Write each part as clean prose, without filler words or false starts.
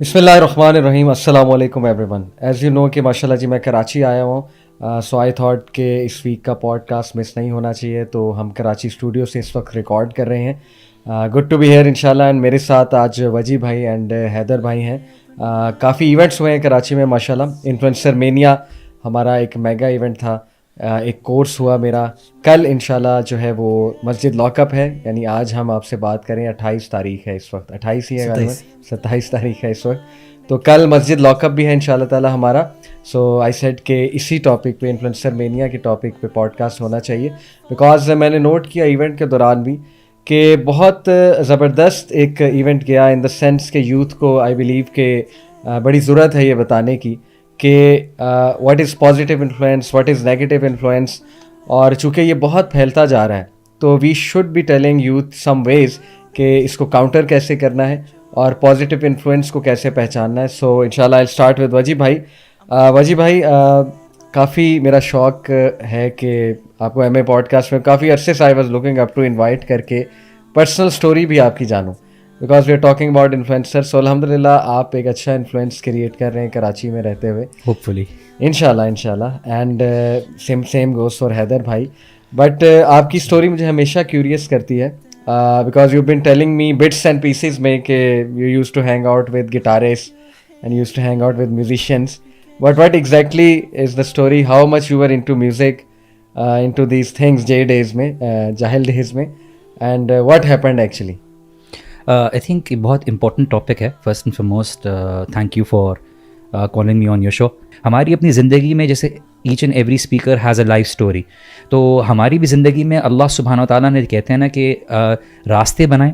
بسم اللہ الرحمن الرحیم. السلام علیکم everyone. As you know کہ ماشاء اللہ جی میں کراچی آیا ہوں، سو آئی تھاٹ کہ اس ویک کا پوڈ کاسٹ مس نہیں ہونا چاہیے، تو ہم کراچی اسٹوڈیو سے اس وقت ریکارڈ کر رہے ہیں. گڈ ٹو بی ہیئر ان شاء اللہ. اینڈ میرے ساتھ آج وجی بھائی اینڈ حیدر بھائی ہیں. کافی ایونٹس ہوئے ہیں کراچی میں ماشاء اللہ. انفلوئنسر مینیا ہمارا ایک میگا ایونٹ تھا، ایک کورس ہوا میرا کل انشاءاللہ جو ہے وہ مسجد لاک اپ ہے. یعنی آج ہم آپ سے بات کریں 28 تاریخ ہے اس وقت، 28 ہی ہے غالباً، 27 تاریخ ہے اس وقت. تو کل مسجد لاک اپ بھی ہے انشاءاللہ تعالیٰ ہمارا. سو آئی سیڈ کہ اسی ٹاپک پہ، انفلوئنسر مینیا کے ٹاپک پہ پوڈ کاسٹ ہونا چاہیے. بیکاز میں نے نوٹ کیا ایونٹ کے دوران بھی کہ بہت زبردست ایک ایونٹ گیا، ان دا سینس کہ یوتھ کو آئی بلیو کہ بڑی ضرورت ہے یہ بتانے کی کہ what is positive influence, what is negative influence. اور چونکہ یہ بہت پھیلتا جا رہا ہے تو we should be telling youth some ways کہ اس کو کاؤنٹر کیسے کرنا ہے اور پازیٹیو انفلوئنس کو کیسے پہچاننا ہے. سو انشاءاللہ آئی اسٹارٹ ود وجی بھائی. وجی بھائی کافی میرا شوق ہے کہ آپ کو ایم اے پوڈ کاسٹ میں کافی عرصے سے I was looking up to invite کر کے پرسنل اسٹوری بھی آپ کی جانوں، because we are talking about influencer. So الحمد للہ آپ ایک اچھا انفلوئنس کریٹ کر رہے ہیں کراچی میں رہتے ہوئے، ہوپ فلی انشاءاللہ. And same goes for Haider بھائی. بٹ آپ کی اسٹوری مجھے ہمیشہ کیوریس کرتی ہے، because you been telling me bits and pieces میں کہ you used to hang out with guitarist and used to hang out with musicians. But what exactly is the story, how much you are into music, into these things جے days میں، جاہل days میں، and what happened actually? I think بہت important topic ہے. First and foremost thank you for calling me on your show. ہماری اپنی زندگی میں جیسے each and every speaker has a life story, تو ہماری بھی زندگی میں اللہ سبحانہ و تعالیٰ نے کہتے ہیں نا کہ راستے بنائیں،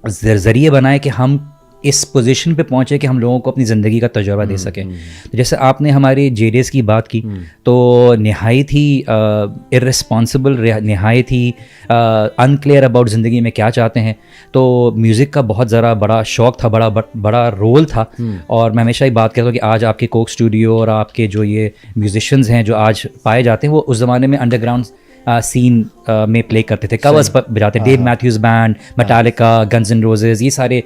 ذریعے بنائے کہ ہم اس پوزیشن پہ پہنچے کہ ہم لوگوں کو اپنی زندگی کا تجربہ دے سکیں. تو جیسے آپ نے ہماری جے ڈیز کی بات کی تو نہایت ہی ارسپانسبل، نہایت ہی انکلیئر اباؤٹ زندگی میں کیا چاہتے ہیں. تو میوزک کا بہت ذرا بڑا شوق تھا، بڑا رول تھا. اور میں ہمیشہ ہی بات کرتا ہوں کہ آج آپ کے کوک اسٹوڈیو اور آپ کے جو یہ میوزیشینز ہیں جو آج پائے جاتے ہیں وہ اس زمانے میں انڈر گراؤنڈ سین میں پلے کرتے تھے، کورز بجاتے. Dave Matthews band, Metallica, Guns and Roses, یہ سارے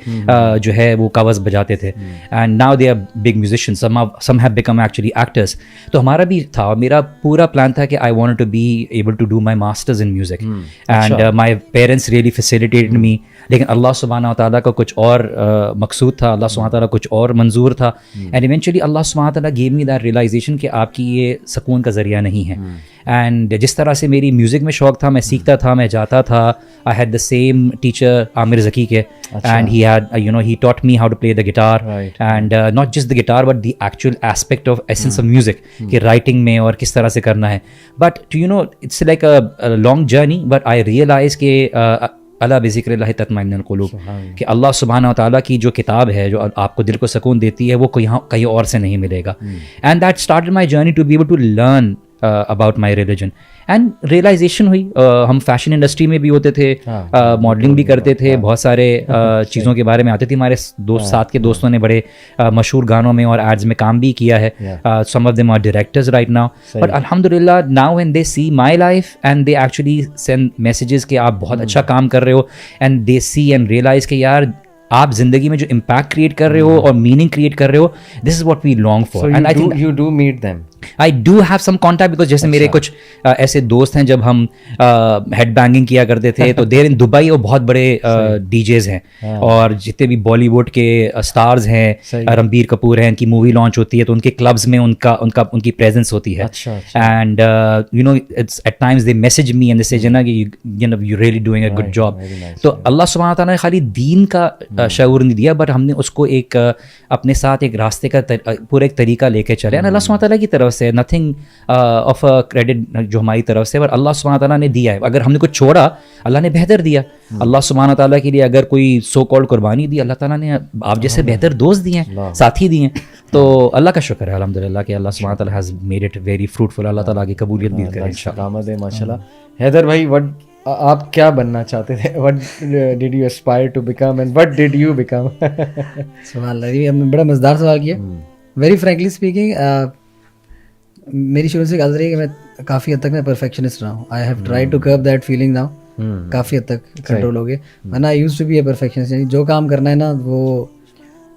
جو ہے وہ کورز بجاتے تھے. And now they are big musicians, some have become actually actors. تو ہمارا بھی تھا، اور میرا پورا پلان تھا کہ I want to be able to do my masters in music, and my parents really facilitated me. لیکن اللہ سبحانہ تعالیٰ کا کچھ اور مقصود تھا، اللہ سبحانہ تعالیٰ کچھ اور منظور تھا. اینڈ ایونچولی اللہ سبحانہ تعالیٰ گیو می دیٹ ریئلائزیشن کہ آپ کی یہ سکون کا ذریعہ نہیں ہے. اینڈ جس طرح سے میری میوزک میں شوق تھا، میں سیکھتا تھا، میں جاتا تھا. I had the same teacher Aamir Zaki کے، and he had he taught me how to play the guitar, and not just the guitar but the actual aspect of essence of music, کہ رائٹنگ میں اور کس طرح سے کرنا ہے. But you know it's like a long journey, but I realise کہ اللہ بذکر اللہ تطمئن القلوب، کہ اللہ سبحانہ و تعالیٰ کی جو کتاب ہے جو آپ کو دل کو سکون دیتی ہے وہ کہیں اور سے نہیں ملے گا. And that started my journey to be able to learn about my religion. And realization ہوئی، ہم فیشن انڈسٹری میں بھی ہوتے تھے، ماڈلنگ بھی کرتے تھے، بہت سارے چیزوں کے بارے میں آتے تھے. ہمارے ساتھ کے دوستوں نے بڑے مشہور گانوں میں اور ایڈز میں کام بھی کیا ہے. Some of them are directors right now. But الحمد للہ now when they see my life and they actually send messages کہ آپ بہت اچھا کام کر رہے ہو، and they see and realize کہ یار آپ زندگی میں جو امپیکٹ کریٹ کر رہے ہو اور میننگ کریٹ کر رہے ہو، this is what we long for. And I think you do meet them. I do have some contact because جیسے میرے کچھ ایسے دوست ہیں جب ہم ہیڈ بینگنگ کیا کرتے تھے تو دیر ان دبئی وہ بہت بڑے ڈی جیز ہیں، اور جتنے بھی بالی ووڈ کے اسٹارز ہیں، رنبیر کپور ہیں، ان کی مووی لانچ ہوتی ہے تو ان کے کلبز میں ان کی پریزنس ہوتی ہے. And you know it's at times they message me and they say جنا کہ you know you really doing a good job. تو اللہ سبحانہ تعالیٰ نے خالی دین کا شعور نہیں دیا، بٹ ہم نے اس کو ایک اپنے ساتھ ایک راستے کا پورا ایک طریقہ لے کے چلے. اللہ سبحانہ تعالیٰ کی طرف سے نتھنگ آف اے کریڈٹ جو ہماری طرف سے، بٹ اللہ سبحانہ تعالیٰ نے دیا ہے. اگر ہم نے کچھ چھوڑا اللہ نے بہتر دیا. اللہ سبحانہ تعالیٰ کے لیے اگر کوئی سو کالڈ قربانی دی، اللہ تعالیٰ نے آپ جیسے بہتر دوست دیے ہیں، ساتھی دیے ہیں. تو اللہ کا شکر ہے الحمد للہ کہ اللہ سبحانہ تعالیٰ has made it very fruitful. اللہ تعالیٰ کی قبولیت بھی کرے انشاءاللہ. ماشاء اللہ. حیدر بھائی آپ کیا بننا چاہتے تھے؟ What did you aspire to become and what did you become? سبحان اللہ، یہ ہم نے بڑا مزیدار سوال کیا. ویری فرینکلی اسپیکنگ میری شروع سے عادت رہی ہے کہ میں کافی حد تک میں پرفیکشنسٹ رہا ہوں. I have try to curb that feeling now. کافی حد تک کنٹرول ہو گیا. ورنہ I use to be a perfectionist, یعنی جو کام کرنا ہے نا وہ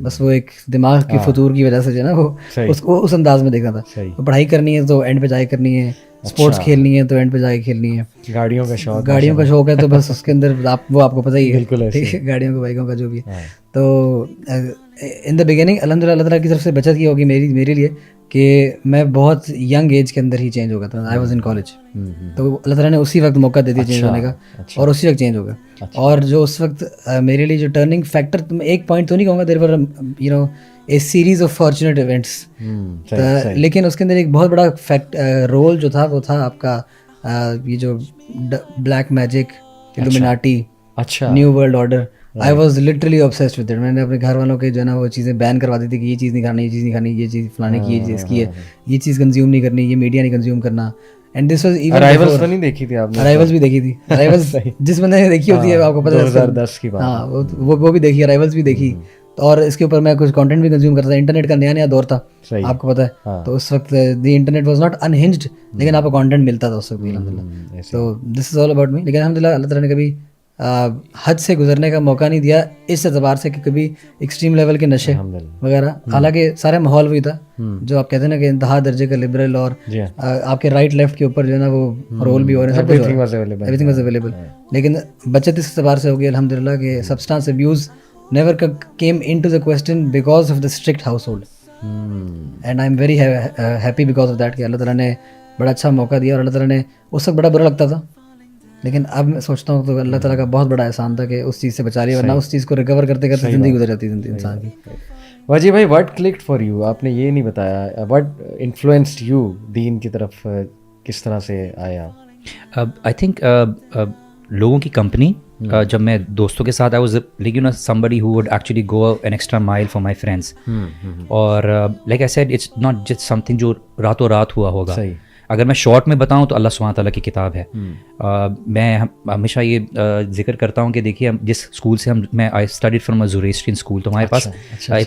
بس وہ ایک دماغ کی فطور کی وجہ سے جو ہے نا وہ اس کو اس انداز میں دیکھنا تھا. پڑھائی کرنی ہے تو اینڈ پہ جا کے کرنی ہے, اسپورٹس کھیلنی ہے تو اینڈ پہ جا کے کھیلنی ہے, گاڑیوں کا شوق ہے تو بس اس کے اندر وہ آپ کو پتہ ہی ہے, ٹھیک ہے, گاڑیوں کا بائکوں کا جو بھی ہے. تو ان دا بگننگ الحمد للہ اللہ تعالیٰ کی طرف سے بچت یہ ہوگی میرے لیے کہ میں بہت ینگ ایج کے اندر ہی چینج ہو گیا تھا. آئی واز ان کالج, تو اللہ تعالیٰ نے اسی وقت موقع دے دیا چینج ہونے کا, اور اسی وقت چینج ہو گیا. اور جو اس وقت میرے لیے جو ٹرننگ فیکٹر, ایک پوائنٹ تو نہیں کہوں گا, therefore you know a series of fortunate events, لیکن اس کے اندر ایک بہت بڑا رول جو تھا وہ تھا آپ کا یہ جو black magic, Illuminati, new world order. I was literally obsessed with it. میں نے اپنے گھر والوں کے جو ہے نا وہ چیزیں بین کروا دی تھی کہ یہ چیز نہیں کھانی, یہ چیز نہیں کھانی, یہ چیز فلانے کی, یہ چیز کی ہے, یہ چیز کنزیوم نہیں کرنی, یہ میڈیا نہیں کنزیوم کرنا. اینڈ دس واز ایون ارائیولز نہیں دیکھی تھی آپ نے؟ ارائیولز بھی دیکھی تھی. ارائیولز جس بندے نے دیکھی ہوتی ہے آپ کو پتہ ہے, 2010 کی بات. ہاں وہ بھی دیکھی, ارائیولز بھی دیکھی, اور اس کے اوپر میں کچھ کانٹینٹ بھی کنزیوم کرتا تھا. انٹرنیٹ کا نیا دور تھا, آپ کو پتہ ہے, تو اس وقت دی انٹرنیٹ واز ناٹ انہنجڈ, لیکن آپ کو کانٹینٹ ملتا تھا اس وقت الحمد للہ. تو دس از آل اباؤٹ می. لیکن الحمد للہ اللہ تعالیٰ نے کبھی حد سے گزرنے کا موقع نہیں دیا اس اعتبار سے کہ کبھی ایکسٹریم لیول کے نشے وغیرہ. حالانکہ سارا ماحول وہی تھا جو آپ کہتے ہیں نا کہ انتہا درجے کا لبرل, اور آپ کے رائٹ لیفٹ کے اوپر جو ہے نا وہ رول بھی ہو رہے ہیں, ایوری تھنگ واز اویلیبل. لیکن بچت اس اعتبار سے ہوگی الحمد للہ کہ substance abuse never came into the question because of the strict household. And I am very happy because of that کہ اللہ تعالیٰ نے بڑا اچھا موقع دیا, اور اللہ تعالیٰ نے اس وقت بڑا برا لگتا تھا, لیکن اب میں سوچتا ہوں تو اللہ تعالیٰ کا بہت بڑا احسان تھا کہ اس چیز سے بچا لیا, ورنہ اس چیز کو ریکور کرتے کرتے زندگی گزر جاتی تھی انسان کی. واجی بھائی, واٹ کلکڈ فار یو؟ آپ نے یہ نہیں بتایا, واٹ انفلوئنسڈ یو دین کی طرف کس طرح سے آیا؟ آئی تھنک لوگوں کی کمپنی, جب میں دوستوں کے ساتھ I was like you know somebody who would actually go an extra mile for my friends. اور like I said, it's not just something جو راتوں رات ہوا ہوگا. اگر میں شارٹ میں بتاؤں تو اللہ سبحانہ تعالیٰ کی کتاب ہے. میں ہمیشہ یہ ذکر کرتا ہوں کہ دیکھیے جس اسکول سے میں I studied from a Zoroastrian school, تو ہمارے پاس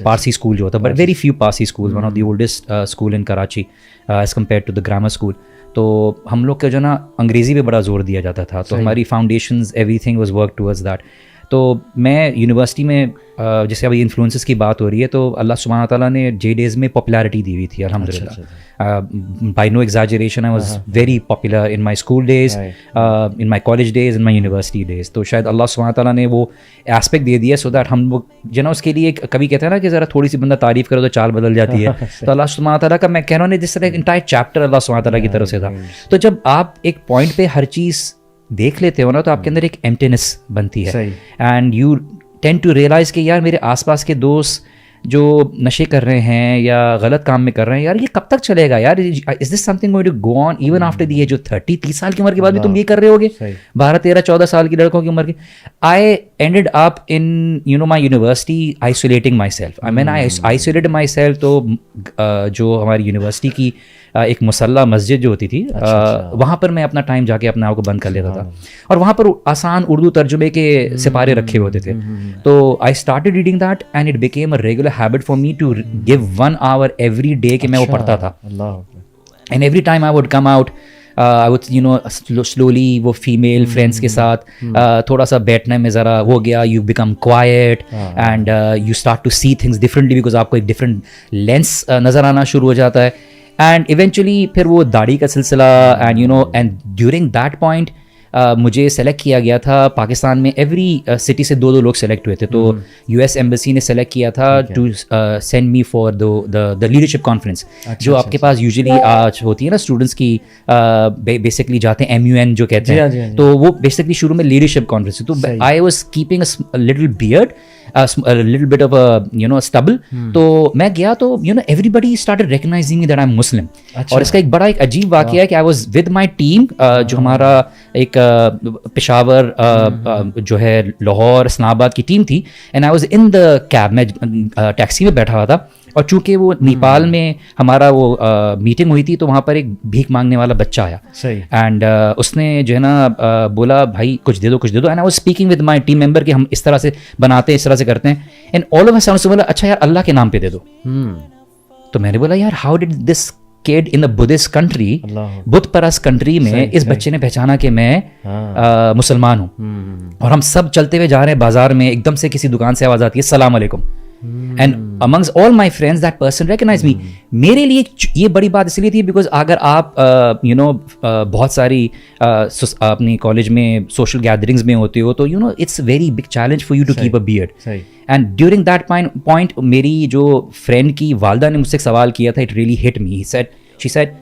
پارسی اسکول جو ہوتا ہے, but very few Parsi school, one of the oldest school in Karachi as compare to the grammar school. تو ہم لوگ کا جو نا انگریزی پہ بڑا زور دیا جاتا تھا, تو ہماری foundations every thing was work towards that. تو میں یونیورسٹی میں جیسے ابھی انفلوئنسز کی بات ہو رہی ہے, تو اللہ سبحانہ تعالیٰ نے جے ڈیز میں پاپولیرٹی دی ہوئی تھی الحمد للہ. By no exaggeration I was very popular in my school days, in my college days, in my university days. تو شاید اللہ سبحانہ تعالیٰ نے وہ ایسپیکٹ دے دیا سو دیٹ ہم وہ جو نا اس کے لیے کبھی کہتے ہیں نا کہ ذرا تھوڑی سی بندہ تعریف کرو تو چال بدل جاتی ہے. تو اللہ سبحانہ تعالیٰ کا میں کہہ رہا ہوں جس طرح انٹائر چیپٹر اللہ سبحانہ تعالیٰ کی طرف سے تھا. تو جب آپ ایک پوائنٹ پہ ہر چیز دیکھ لیتے ہو نا, تو آپ کے اندر ایک ایمٹینس بنتی ہے, and you tend to realize کہ یار میرے آس پاس کے دوست جو نشے کر رہے ہیں یا غلط کام میں کر رہے ہیں, یار یہ کب تک چلے گا یار, is this something going to go on even after the age of 30 سال کی عمر کے بعد بھی تم یہ کر رہے ہوگے, 12 13 14 سال کی لڑکوں کی عمر کی. I ended up in you know my university isolating myself. I mean I isolated myself. تو جو ہماری یونیورسٹی کی ایک مسلح مسجد جو ہوتی تھی, وہاں پر میں اپنا ٹائم جا کے اپنے آپ کو بند کر لیتا تھا, اور وہاں پر آسان اردو ترجمے کے سپارے رکھے ہوتے تھے. تو I started reading that and it became a regular habit for me to give 1 hour every day کہ میں وہ پڑھتا تھا. And every time I would come out, I would you know slowly وہ فیمیل فرینڈس کے ساتھ تھوڑا سا بیٹھنے میں ذرا ہو گیا, you become quiet and you start to see things differently because آپ کو ایک ڈفرنٹ لینس نظر آنا شروع ہو جاتا ہے. اینڈ ایونچولی پھر وہ داڑھی کا سلسلہ, and you know and during that point مجھے سلیکٹ کیا گیا تھا پاکستان میں. ایوری سٹی سے 2 لوگ سلیکٹ ہوئے تھے. تو یو ایس ایمبیسی نے سلیکٹ کیا تھا to send me for the leadership conference, جو آپ کے پاس یوزلی آج ہوتی ہے نا اسٹوڈنٹس کی, بیسکلی جاتے ہیں MUN جو کہتے ہیں, تو وہ بیسکلی شروع میں لیڈرشپ کانفرنس. تو I was keeping a little beard, little bit of a you know stubble. تو میں گیا تو you know everybody started recognizing me that I'm Muslim. اور اس کا ایک بڑا ایک عجیب واقعہ ہے کہ I was with my team, جو ہمارا ایک پشاور جو ہے لاہور اسلام آباد کی ٹیم تھی, and I was in the cab, میں ٹیکسی میں بیٹھا ہوا تھا. اور چونکہ وہ نیپال میں ہمارا وہ میٹنگ ہوئی تھی, تو وہاں پر ایک بھیک مانگنے والا بچہ آیا, اینڈ اس نے جو ہے نا بولا بھائی کچھ دے دو کچھ دے دو. And I was speaking with my team member کہ ہم اس طرح سے بناتے ہیں, اس طرح سے کرتے ہیں. And all of a sudden بولا اچھا یار اللہ کے نام پہ دے دو. تو میں نے بولا یار how did this kid in the Buddhist country, بدھ پرست کنٹری میں اس بچے نے پہچانا کہ میں مسلمان ہوں. اور ہم سب چلتے ہوئے جا رہے ہیں بازار میں, ایک دم سے کسی دکان سے آواز آتی ہے السلام علیکم, and amongst all my friends that person recognized me. میرے لیے یہ بڑی بات اس لیے تھی بیکاز اگر آپ بہت ساری اپنی کالج میں سوشل گیدرنگز میں ہوتے ہو تو it's very big challenge for you to keep a beard. And during that point میری جو فرینڈ کی والدہ نے مجھ سے ایک سوال کیا تھا, it really hit me. She said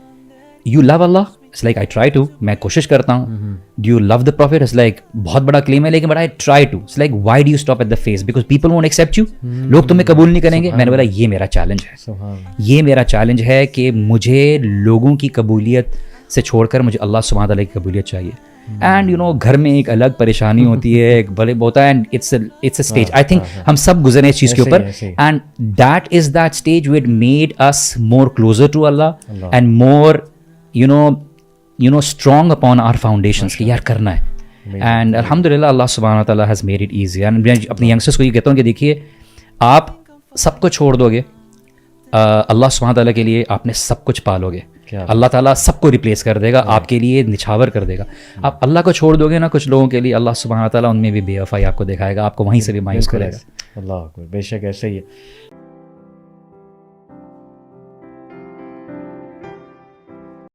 you love Allah? It's like I try to, میں کوشش کرتا ہوں. Do you love the prophet? It's like بہت بڑا کلیم ہے لیکن but I try to. It's like why do you stop at the face? Because people won't accept you, لوگ تمہیں قبول نہیں کریں گے. میں نے بولا یہ میرا چیلنج ہے, یہ میرا چیلنج ہے کہ مجھے لوگوں کی قبولیت سے چھوڑ کر مجھے اللہ سبحانہ تعالیٰ کی قبولیت چاہیے. اینڈ گھر میں ایک الگ پریشانی ہوتی ہے, ایک بڑے ہوتا ہے, and it's a stage. I think ہم سب گزرے اس چیز کے اوپر, and that is that stage what made us more closer to Allah and more strong upon our foundations کہ یار کرنا ہے. اینڈ الحمد للہ اللہ سبحانہ تعالیٰ has made it easy. And میں اپنے ینگسٹرس کو یہ کہتا ہوں کہ دیکھیے آپ سب کو چھوڑ دو گے, اللہ سبحانہ تعالیٰ کے لیے آپ نے سب کچھ پالو گے, اللہ تعالیٰ سب کو ریپلیس کر دے گا, آپ کے لیے نچھاور کر دے گا. آپ اللہ کو چھوڑ دو گے نا کچھ لوگوں کے لیے, اللہ سبحانہ تعالیٰ ان میں بھی بے وفائی آپ کو دکھائے گا, آپ کو وہیں سے بھی مایوس کرے گا. اللہ اکبر, بے شک ایسے ہی ہے.